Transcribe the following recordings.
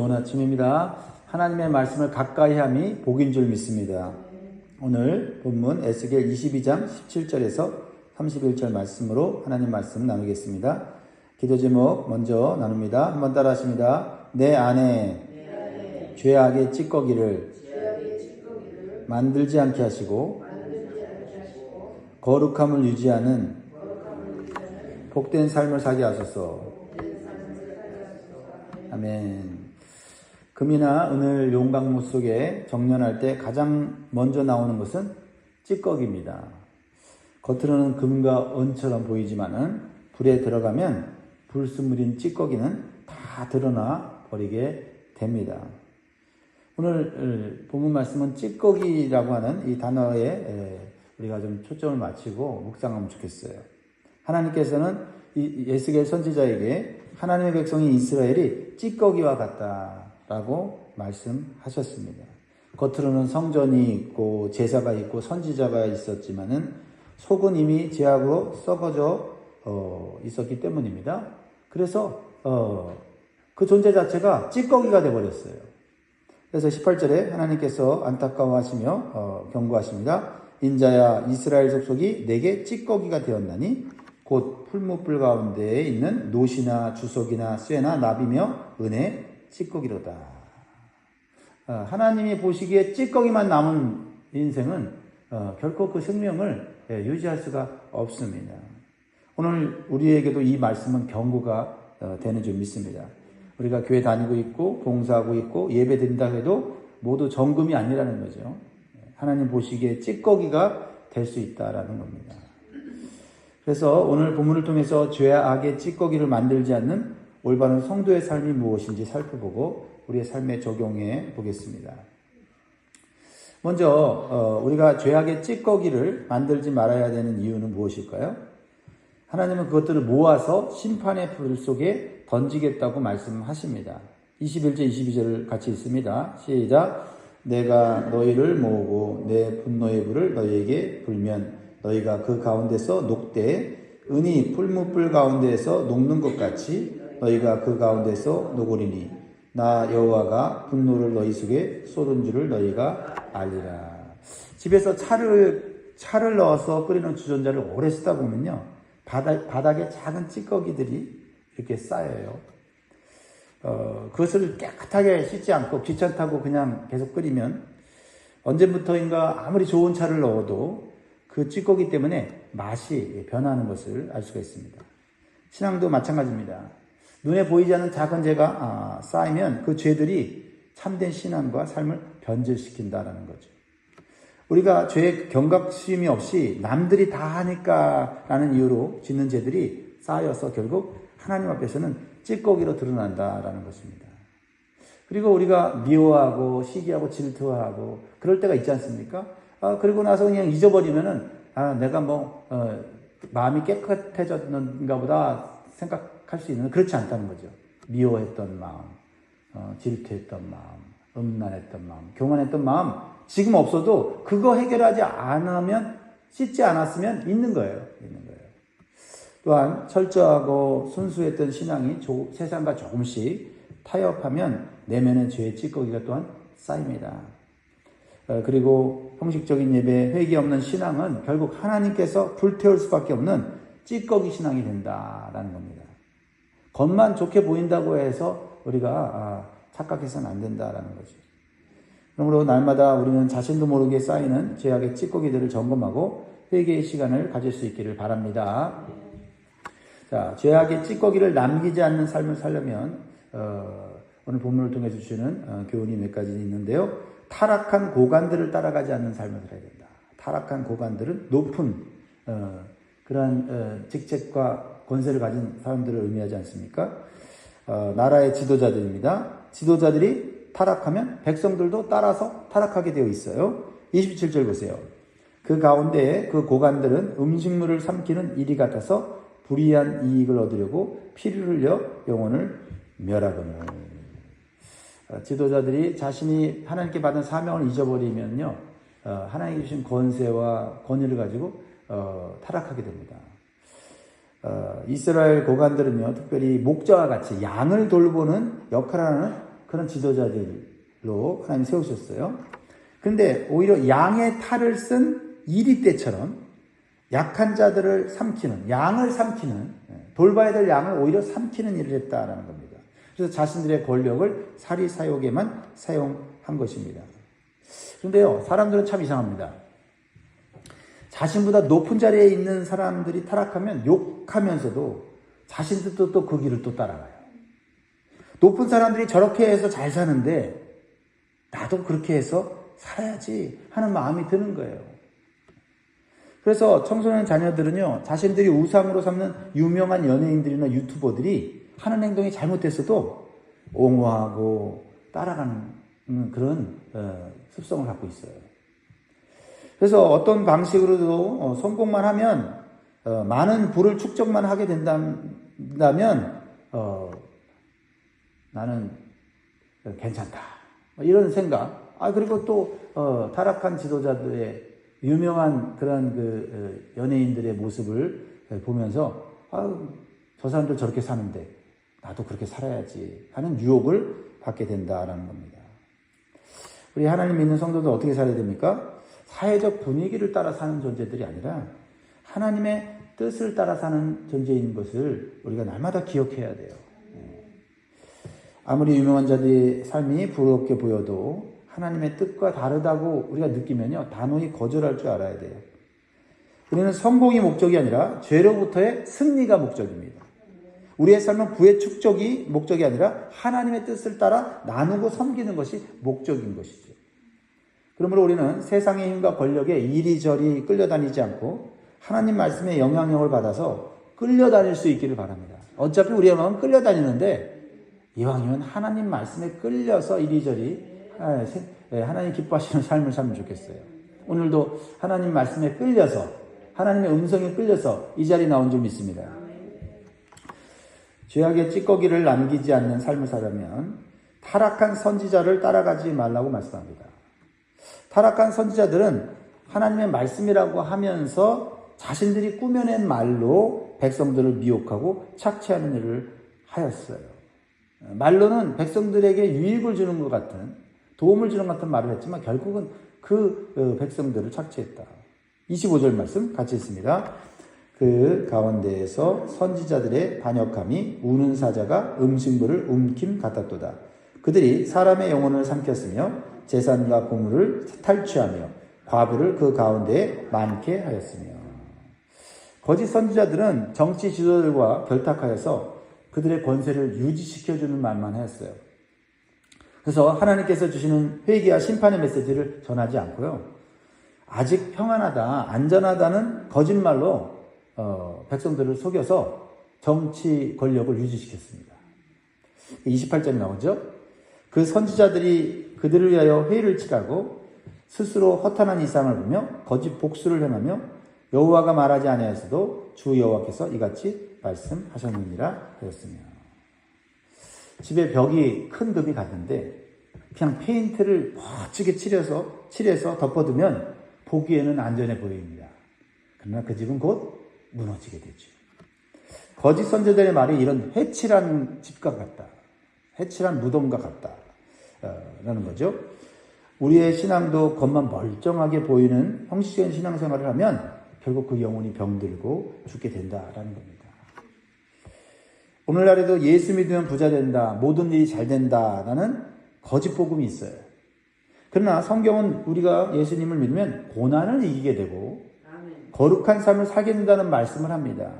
좋은 아침입니다. 하나님의 말씀을 가까이 함이 복인 줄 믿습니다. 오늘 본문 에스겔 22장 17절에서 31절 말씀으로 하나님 말씀 나누겠습니다. 기도 제목 먼저 나눕니다. 한번 따라 하십니다. 내 안에 죄악의 찌꺼기를 만들지 않게 하시고 거룩함을 유지하는 복된 삶을 살게 하소서. 아멘. 금이나 은을 용광로 속에 정련할 때 가장 먼저 나오는 것은 찌꺼기입니다. 겉으로는 금과 은처럼 보이지만은 불에 들어가면 불순물인 찌꺼기는 다 드러나 버리게 됩니다. 오늘 본문 말씀은 찌꺼기라고 하는 이 단어에 우리가 좀 초점을 맞추고 묵상하면 좋겠어요. 하나님께서는 이 에스겔 선지자에게 하나님의 백성인 이스라엘이 찌꺼기와 같다라고 말씀하셨습니다. 겉으로는 성전이 있고 제사가 있고 선지자가 있었지만은 속은 이미 죄악으로 썩어져 있었기 때문입니다. 그래서 그 존재 자체가 찌꺼기가 되어버렸어요. 그래서 18절에 하나님께서 안타까워하시며 경고하십니다. 인자야, 이스라엘 족속이 내게 찌꺼기가 되었나니 곧 풀무불 가운데에 있는 노시나 주석이나 쇠나 나비며 은의 찌꺼기로다. 하나님이 보시기에 찌꺼기만 남은 인생은 결코 그 생명을 유지할 수가 없습니다. 오늘 우리에게도 이 말씀은 경고가 되는 줄 믿습니다. 우리가 교회 다니고 있고 봉사하고 있고 예배 드린다 해도 모두 정금이 아니라는 거죠. 하나님 보시기에 찌꺼기가 될 수 있다라는 겁니다. 그래서 오늘 본문을 통해서 죄악의 찌꺼기를 만들지 않는 올바른 성도의 삶이 무엇인지 살펴보고 우리의 삶에 적용해 보겠습니다. 먼저 우리가 죄악의 찌꺼기를 만들지 말아야 되는 이유는 무엇일까요? 하나님은 그것들을 모아서 심판의 불 속에 던지겠다고 말씀하십니다. 21절 22절을 같이 읽습니다. 시작. 내가 너희를 모으고 내 분노의 불을 너희에게 불면 너희가 그 가운데서 녹되 은이 풀무불 가운데에서 녹는 것 같이 너희가 그 가운데서 녹으리니 나 여호와가 분노를 너희 속에 쏟은 줄을 너희가 알리라. 집에서 차를 넣어서 끓이는 주전자를 오래 쓰다 보면요 바닥에 작은 찌꺼기들이 이렇게 쌓여요. 그것을 깨끗하게 씻지 않고 귀찮다고 그냥 계속 끓이면 언제부터인가 아무리 좋은 차를 넣어도 그 찌꺼기 때문에 맛이 변하는 것을 알 수가 있습니다. 신앙도 마찬가지입니다. 눈에 보이지 않는 작은 죄가 쌓이면 그 죄들이 참된 신앙과 삶을 변질시킨다는 거죠. 우리가 죄의 경각심이 없이 남들이 다 하니까 라는 이유로 짓는 죄들이 쌓여서 결국 하나님 앞에서는 찌꺼기로 드러난다라는 것입니다. 그리고 우리가 미워하고 시기하고 질투하고 그럴 때가 있지 않습니까? 그리고 나서 그냥 잊어버리면은 내가 마음이 깨끗해졌는가 보다 생각할 수 있는, 그렇지 않다는 거죠. 미워했던 마음, 질투했던 마음, 음란했던 마음, 교만했던 마음 지금 없어도 그거 해결하지 않으면, 씻지 않았으면 있는 거예요. 또한 철저하고 순수했던 신앙이 세상과 조금씩 타협하면 내면의 죄의 찌꺼기가 또한 쌓입니다. 그리고 형식적인 예배, 회개 없는 신앙은 결국 하나님께서 불태울 수밖에 없는 찌꺼기 신앙이 된다라는 겁니다. 겉만 좋게 보인다고 해서 우리가 착각해서는 안 된다라는 거죠. 그러므로 날마다 우리는 자신도 모르게 쌓이는 죄악의 찌꺼기들을 점검하고 회개의 시간을 가질 수 있기를 바랍니다. 자, 죄악의 찌꺼기를 남기지 않는 삶을 살려면 오늘 본문을 통해서 주시는 교훈이 몇 가지 있는데요. 타락한 고관들을 따라가지 않는 삶을 살아야 된다. 타락한 고관들은 높은 그러한 직책과 권세를 가진 사람들을 의미하지 않습니까? 나라의 지도자들입니다. 지도자들이 타락하면 백성들도 따라서 타락하게 되어 있어요. 27절 보세요. 그 가운데에 그 고관들은 음식물을 삼키는 일이 같아서 불의한 이익을 얻으려고 피를 흘려 영혼을 멸하거늘. 지도자들이 자신이 하나님께 받은 사명을 잊어버리면요, 하나님께 주신 권세와 권위를 가지고 타락하게 됩니다. 이스라엘 고관들은요, 특별히 목자와 같이 양을 돌보는 역할을 하는 그런 지도자들로 하나님 세우셨어요. 그런데 오히려 양의 탈을 쓴 이리 때처럼 약한 자들을 삼키는, 양을 삼키는, 돌봐야 될 양을 오히려 삼키는 일을 했다라는 겁니다. 그래서 자신들의 권력을 사리사욕에만 사용한 것입니다. 그런데요, 사람들은 참 이상합니다. 자신보다 높은 자리에 있는 사람들이 타락하면 욕하면서도 자신들도 또 그 길을 또 따라가요. 높은 사람들이 저렇게 해서 잘 사는데 나도 그렇게 해서 살아야지 하는 마음이 드는 거예요. 그래서 청소년 자녀들은요, 자신들이 우상으로 삼는 유명한 연예인들이나 유튜버들이 하는 행동이 잘못됐어도 옹호하고 따라가는 그런 습성을 갖고 있어요. 그래서 어떤 방식으로도 성공만 하면 많은 부를 축적만 하게 된다면 나는 괜찮다, 이런 생각. 그리고 또 타락한 지도자들의 유명한 그런 그 연예인들의 모습을 보면서 저 사람들 저렇게 사는데 나도 그렇게 살아야지 하는 유혹을 받게 된다라는 겁니다. 우리 하나님 믿는 성도들 어떻게 살아야 됩니까? 사회적 분위기를 따라 사는 존재들이 아니라 하나님의 뜻을 따라 사는 존재인 것을 우리가 날마다 기억해야 돼요. 아무리 유명한 자들의 삶이 부럽게 보여도 하나님의 뜻과 다르다고 우리가 느끼면요, 단호히 거절할 줄 알아야 돼요. 우리는 성공이 목적이 아니라 죄로부터의 승리가 목적입니다. 우리의 삶은 부의 축적이 목적이 아니라 하나님의 뜻을 따라 나누고 섬기는 것이 목적인 것이죠. 그러므로 우리는 세상의 힘과 권력에 이리저리 끌려다니지 않고 하나님 말씀의 영향력을 받아서 끌려다닐 수 있기를 바랍니다. 어차피 우리의 마음은 끌려다니는데 이왕이면 하나님 말씀에 끌려서 이리저리 하나님 기뻐하시는 삶을 살면 좋겠어요. 오늘도 하나님 말씀에 끌려서, 하나님의 음성에 끌려서 이 자리에 나온 줄 믿습니다. 죄악의 찌꺼기를 남기지 않는 삶을 살려면 타락한 선지자를 따라가지 말라고 말씀합니다. 타락한 선지자들은 하나님의 말씀이라고 하면서 자신들이 꾸며낸 말로 백성들을 미혹하고 착취하는 일을 하였어요. 말로는 백성들에게 유익을 주는 것 같은, 도움을 주는 것 같은 말을 했지만 결국은 그 백성들을 착취했다. 25절 말씀 같이 읽습니다. 그 가운데에서 선지자들의 반역함이 우는 사자가 음식물을 움킴 같았도다. 그들이 사람의 영혼을 삼켰으며 재산과 보물을 탈취하며 과부를 그 가운데에 많게 하였으며. 거짓 선지자들은 정치 지도자들과 결탁하여서 그들의 권세를 유지시켜주는 말만 했어요. 그래서 하나님께서 주시는 회개와 심판의 메시지를 전하지 않고요, 아직 평안하다, 안전하다는 거짓말로 백성들을 속여서 정치 권력을 유지시켰습니다. 28절이 나오죠. 그 선지자들이 그들을 위하여 회의를 치라고 스스로 허탄한 이상을 보며 거짓 복수를 행하며 여호와가 말하지 아니하였어도 주 여호와께서 이같이 말씀하셨느니라 하였으며. 집에 벽이 큰 급이 갔는데 그냥 페인트를 멋지게 칠해서 덮어두면 보기에는 안전해 보입니다. 그러나 그 집은 곧 무너지게 되죠. 거짓 선지자들의 말이 이런 해칠한 집과 같다, 해칠한 무덤과 같다 라는 거죠. 우리의 신앙도 겉만 멀쩡하게 보이는 형식적인 신앙생활을 하면 결국 그 영혼이 병들고 죽게 된다라는 겁니다. 오늘날에도 예수 믿으면 부자 된다, 모든 일이 잘 된다라는 거짓 복음이 있어요. 그러나 성경은 우리가 예수님을 믿으면 고난을 이기게 되고 거룩한 삶을 살게 된다는 말씀을 합니다.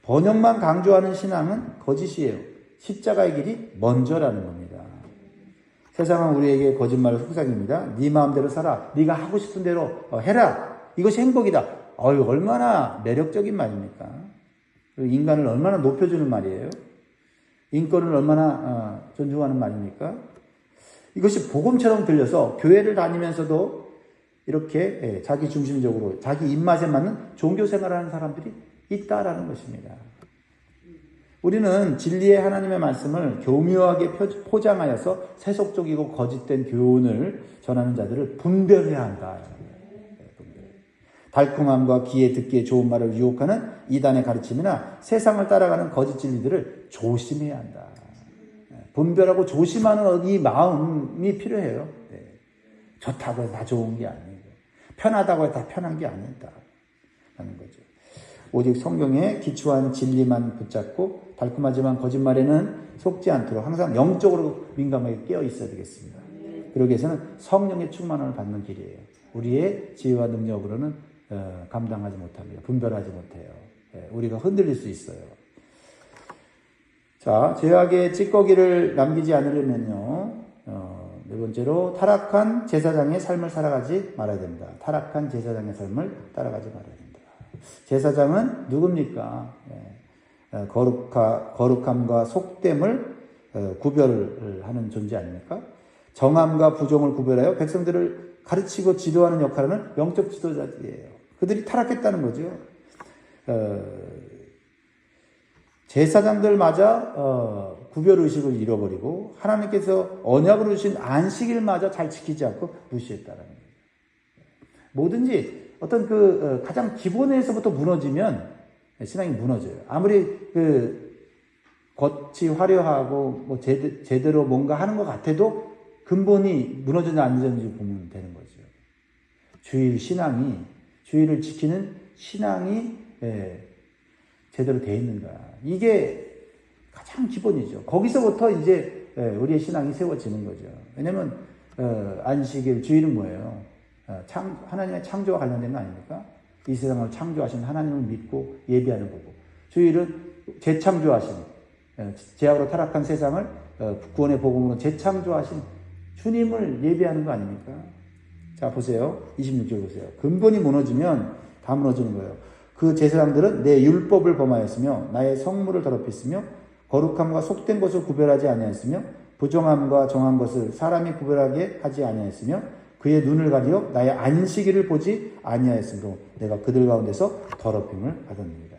번영만 강조하는 신앙은 거짓이에요. 십자가의 길이 먼저라는 겁니다. 세상은 우리에게 거짓말을 속삭입니다. 네 마음대로 살아, 네가 하고 싶은 대로 해라, 이것이 행복이다. 얼마나 매력적인 말입니까? 인간을 얼마나 높여주는 말이에요. 인권을 얼마나 존중하는 말입니까? 이것이 복음처럼 들려서 교회를 다니면서도 이렇게 자기 중심적으로 자기 입맛에 맞는 종교 생활을 하는 사람들이 있다라는 것입니다. 우리는 진리의 하나님의 말씀을 교묘하게 포장하여서 세속적이고 거짓된 교훈을 전하는 자들을 분별해야 한다. 달콤함과 귀에 듣기에 좋은 말을 유혹하는 이단의 가르침이나 세상을 따라가는 거짓 진리들을 조심해야 한다. 분별하고 조심하는 이 마음이 필요해요. 좋다고 해서 다 좋은 게 아니고, 편하다고 해서 다 편한 게 아니다 하는 거죠. 오직 성경에 기초한 진리만 붙잡고 달콤하지만 거짓말에는 속지 않도록 항상 영적으로 민감하게 깨어 있어야 되겠습니다. 그러기 위해서는 성령의 충만함을 받는 길이에요. 우리의 지혜와 능력으로는 감당하지 못합니다. 분별하지 못해요. 우리가 흔들릴 수 있어요. 자, 죄악의 찌꺼기를 남기지 않으려면요, 네 번째로 타락한 제사장의 삶을 살아가지 말아야 됩니다. 타락한 제사장의 삶을 따라가지 말아야 됩니다. 제사장은 누굽니까? 거룩함과 속됨을 구별을 하는 존재 아닙니까? 정함과 부정을 구별하여 백성들을 가르치고 지도하는 역할은 영적 지도자들이에요. 그들이 타락했다는 거죠. 제사장들마저 구별의식을 잃어버리고 하나님께서 언약으로 주신 안식일마저 잘 지키지 않고 무시했다는 거예요. 뭐든지 어떤 가장 기본에서부터 무너지면 신앙이 무너져요. 아무리 겉이 화려하고 뭐 제대로 뭔가 하는 것 같아도 근본이 무너졌는지 안 무너졌는지 보면 되는 거죠. 주일을 지키는 신앙이 제대로 되어 있는가. 이게 가장 기본이죠. 거기서부터 이제 우리의 신앙이 세워지는 거죠. 왜냐면 안식일, 주일은 뭐예요? 하나님의 창조와 관련된 거 아닙니까? 이 세상을 창조하신 하나님을 믿고 예비하는 거고, 주일은 재창조하신, 죄악으로 타락한 세상을 구원의 복음으로 재창조하신 주님을 예비하는 거 아닙니까? 자, 보세요. 26절 보세요. 근본이 무너지면 다 무너지는 거예요. 그 제사장들은 내 율법을 범하였으며 나의 성물을 더럽혔으며 거룩함과 속된 것을 구별하지 아니하였으며 부정함과 정한 것을 사람이 구별하게 하지 아니하였으며 그의 눈을 가리어 나의 안식일을 보지 아니하였으므로 내가 그들 가운데서 더럽힘을 받았습니다.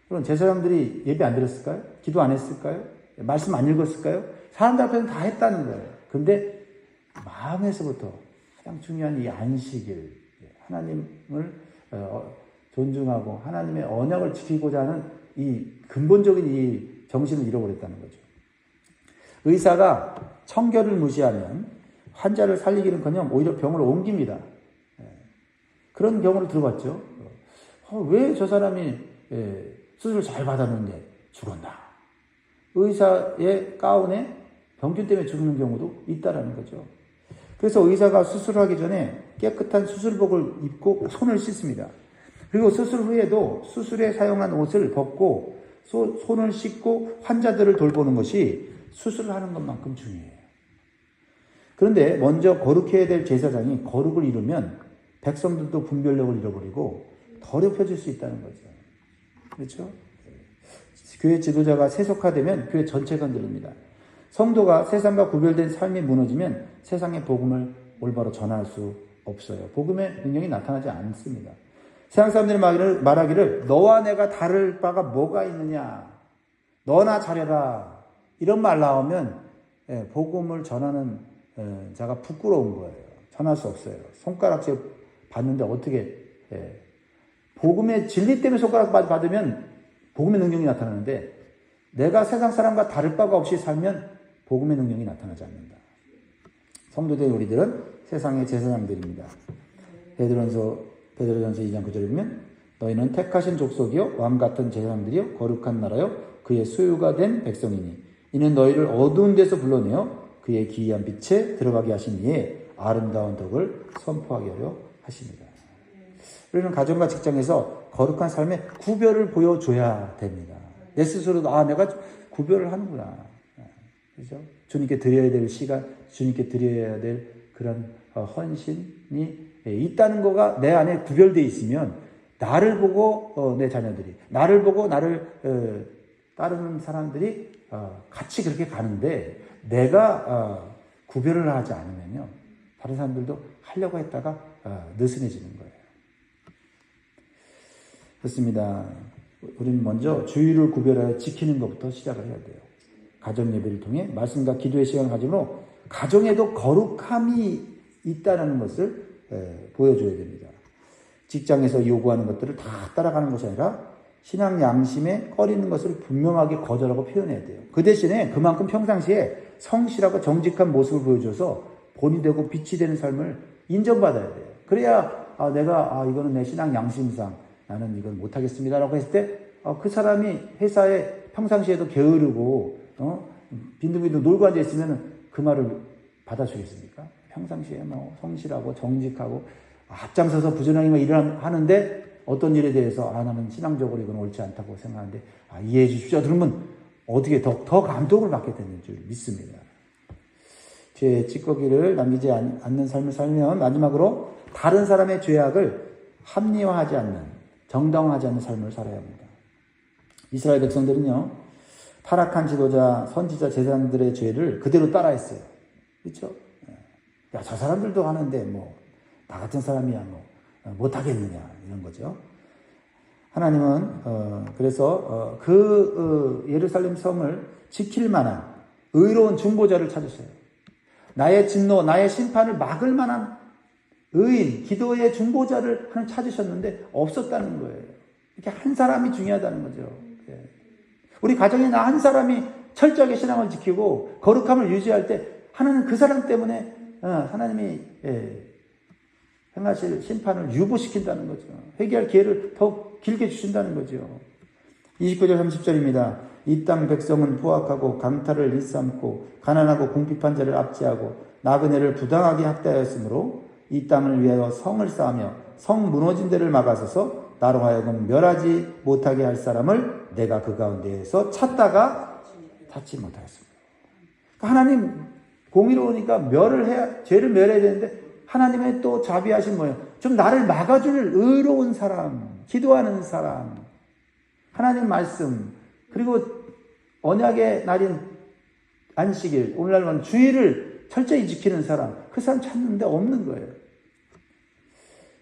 그럼 제사장들이 예배 안 드렸을까요? 기도 안 했을까요? 말씀 안 읽었을까요? 사람들 앞에서는 다 했다는 거예요. 근데 마음에서부터 가장 중요한 이 안식일, 하나님을 존중하고 하나님의 언약을 지키고자 하는 이 근본적인 이 정신을 잃어버렸다는 거죠. 의사가 청결을 무시하면 환자를 살리기는커녕 오히려 병을 옮깁니다. 그런 경우를 들어봤죠. 왜 저 사람이 수술을 잘 받았는데 죽었나? 의사의 가운에 병균 때문에 죽는 경우도 있다라는 거죠. 그래서 의사가 수술하기 전에 깨끗한 수술복을 입고 손을 씻습니다. 그리고 수술 후에도 수술에 사용한 옷을 벗고 손을 씻고 환자들을 돌보는 것이 수술을 하는 것만큼 중요해요. 그런데 먼저 거룩해야 될 제사장이 거룩을 잃으면 백성들도 분별력을 잃어버리고 더럽혀질 수 있다는 거죠. 그렇죠? 교회 지도자가 세속화되면 교회 전체가 흔들립니다. 성도가 세상과 구별된 삶이 무너지면 세상의 복음을 올바로 전할 수 없어요. 복음의 능력이 나타나지 않습니다. 세상 사람들이 말하기를 너와 내가 다를 바가 뭐가 있느냐, 너나 잘해라, 이런 말 나오면 복음을 전하는 자가 부끄러운 거예요. 전할 수 없어요. 손가락질 받는데 어떻게 복음의 진리 때문에 손가락 받으면 복음의 능력이 나타나는데 내가 세상 사람과 다를 바가 없이 살면 복음의 능력이 나타나지 않는다. 성도된 우리들은 세상의 제사장들입니다. 베드로전서 2장 9절에 보면 너희는 택하신 족속이요 왕같은 제사장들이요 거룩한 나라요 그의 소유가 된 백성이니 이는 너희를 어두운 데서 불러내어 그의 기이한 빛에 들어가게 하신 이에 아름다운 덕을 선포하게 하려 하십니다. 우리는 가정과 직장에서 거룩한 삶의 구별을 보여줘야 됩니다. 내 스스로도 내가 구별을 하는구나. 그죠? 주님께 드려야 될 시간, 주님께 드려야 될 그런 헌신이 있다는 거가 내 안에 구별되어 있으면 나를 보고 내 자녀들이, 나를 보고 나를 따르는 사람들이 같이 그렇게 가는데 내가 구별을 하지 않으면요 다른 사람들도 하려고 했다가 느슨해지는 거예요. 그렇습니다. 우리는 먼저 주의를 구별하여 지키는 것부터 시작을 해야 돼요. 가정 예배를 통해 말씀과 기도의 시간을 가지므로 가정에도 거룩함이 있다는 것을 보여줘야 됩니다. 직장에서 요구하는 것들을 다 따라가는 것이 아니라 신앙 양심에 꺼리는 것을 분명하게 거절하고 표현해야 돼요. 그 대신에 그만큼 평상시에 성실하고 정직한 모습을 보여줘서 본이 되고 빛이 되는 삶을 인정받아야 돼요. 그래야 내가 이거는 내 신앙 양심상 나는 이건 못하겠습니다라고 했을 때 그 사람이 회사에 평상시에도 게으르고 빈둥빈둥 놀고 앉아 있으면 그 말을 받아주겠습니까? 평상시에 뭐 성실하고 정직하고 앞장서서 부지런히 일을 하는데 어떤 일에 대해서 나는 신앙적으로 이건 옳지 않다고 생각하는데 이해해 주십시오. 그러면 어떻게 더 감동을 받게 되는 줄 믿습니다. 죄의 찌꺼기를 남기지 않는 삶을 살면 마지막으로 다른 사람의 죄악을 합리화하지 않는 정당화하지 않는 삶을 살아야 합니다. 이스라엘 백성들은요, 타락한 지도자, 선지자, 제사장들의 죄를 그대로 따라했어요. 그렇죠? 저 사람들도 하는데 나 같은 사람이야 못하겠느냐 이런 거죠. 하나님은 그래서 예루살렘 성을 지킬 만한 의로운 중보자를 찾으셔요. 나의 진노, 나의 심판을 막을 만한 의인, 기도의 중보자를 하나님 찾으셨는데 없었다는 거예요. 이렇게 한 사람이 중요하다는 거죠. 우리 가정에 나 한 사람이 철저하게 신앙을 지키고 거룩함을 유지할 때 하나님 그 사람 때문에 하나님이 행하실 심판을 유보시킨다는 거죠. 회개할 기회를 더 길게 주신다는 거죠. 29절 30절입니다. 이 땅 백성은 포악하고 강탈을 일삼고 가난하고 궁핍한 자를 압제하고 나그네를 부당하게 학대하였으므로 이 땅을 위하여 성을 쌓으며 성 무너진 데를 막아서서 나로 하여금 멸하지 못하게 할 사람을 내가 그 가운데에서 찾다가 찾지 못하였습니다. 하나님 공의로우니까 죄를 멸해야 되는데 하나님의 또 자비하신 뭐예요? 좀 나를 막아줄 의로운 사람, 기도하는 사람, 하나님 말씀, 그리고 언약의 날인 안식일, 오늘날은 주일을 철저히 지키는 사람, 그 사람 찾는데 없는 거예요.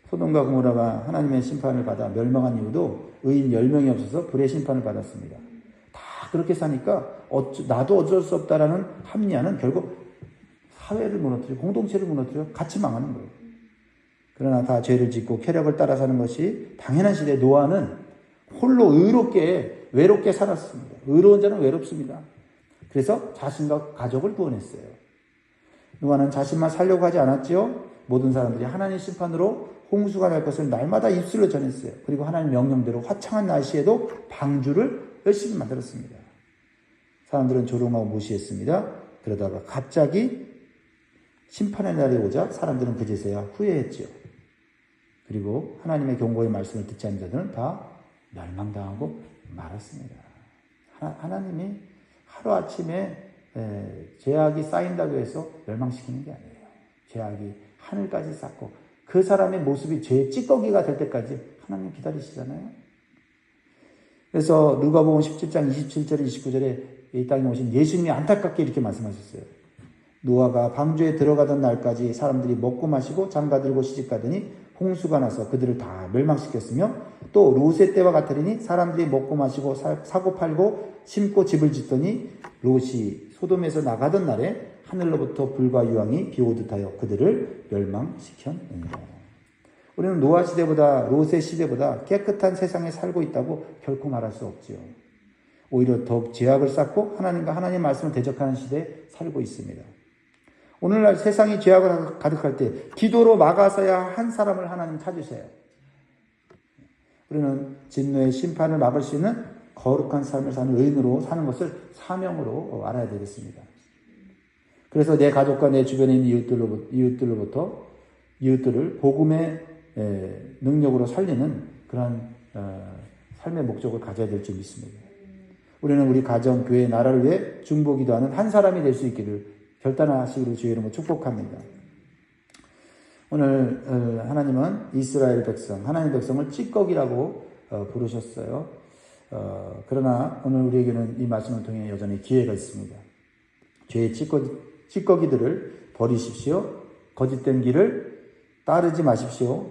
소돔과 고모라가 하나님의 심판을 받아 멸망한 이유도 의인 10명이 없어서 불의 심판을 받았습니다. 다 그렇게 사니까 나도 어쩔 수 없다라는 합리화는 결국 사회를 무너뜨리고 공동체를 무너뜨려 같이 망하는 거예요. 그러나 다 죄를 짓고 쾌락을 따라 사는 것이 당연한 시대에 노아는 홀로 외롭게 살았습니다. 의로운 자는 외롭습니다. 그래서 자신과 가족을 구원했어요. 노아는 자신만 살려고 하지 않았지요. 모든 사람들이 하나님 심판으로 홍수가 날 것을 날마다 입술로 전했어요. 그리고 하나님 명령대로 화창한 날씨에도 방주를 열심히 만들었습니다. 사람들은 조롱하고 무시했습니다. 그러다가 갑자기 심판의 날이 오자 사람들은 그제서야 후회했죠. 그리고 하나님의 경고의 말씀을 듣지 않은 자들은 다 멸망당하고 말았습니다. 하나님이 하루아침에 죄악이 쌓인다고 해서 멸망시키는 게 아니에요. 죄악이 하늘까지 쌓고 그 사람의 모습이 죄의 찌꺼기가 될 때까지 하나님 기다리시잖아요. 그래서 누가복음 17장 27절 29절에 이 땅에 오신 예수님이 안타깝게 이렇게 말씀하셨어요. 노아가 방주에 들어가던 날까지 사람들이 먹고 마시고 장가들고 시집가더니 홍수가 나서 그들을 다 멸망시켰으며 또 롯의 때와 같으리니 사람들이 먹고 마시고 사고 팔고 심고 집을 짓더니 롯이 소돔에서 나가던 날에 하늘로부터 불과 유황이 비오듯 하여 그들을 멸망시켰느니라. 우리는 노아 시대보다 롯의 시대보다 깨끗한 세상에 살고 있다고 결코 말할 수 없지요. 오히려 더욱 죄악을 쌓고 하나님과 하나님의 말씀을 대적하는 시대에 살고 있습니다. 오늘날 세상이 죄악을 가득할 때 기도로 막아서야 한 사람을 하나님 찾으세요. 우리는 진노의 심판을 막을 수 있는 거룩한 삶을 사는 의인으로 사는 것을 사명으로 알아야 되겠습니다. 그래서 내 가족과 내 주변에 있는 이웃들을 복음의 능력으로 살리는 그러한 삶의 목적을 가져야 될 줄 믿습니다. 우리는 우리 가정, 교회, 나라를 위해 중보기도하는 한 사람이 될 수 있기를 결단하시기를 주의 이름으로 축복합니다. 오늘 하나님은 이스라엘 백성, 하나님의 백성을 찌꺼기라고 부르셨어요. 그러나 오늘 우리에게는 이 말씀을 통해 여전히 기회가 있습니다. 죄의 찌꺼기들을 버리십시오. 거짓된 길을 따르지 마십시오.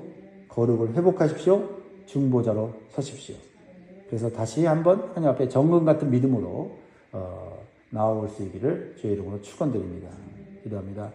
거룩을 회복하십시오. 중보자로 서십시오. 그래서 다시 한번 하나님 앞에 정금 같은 믿음으로 나아올 수 있기를 주의 이름으로 축원드립니다. 기도합니다.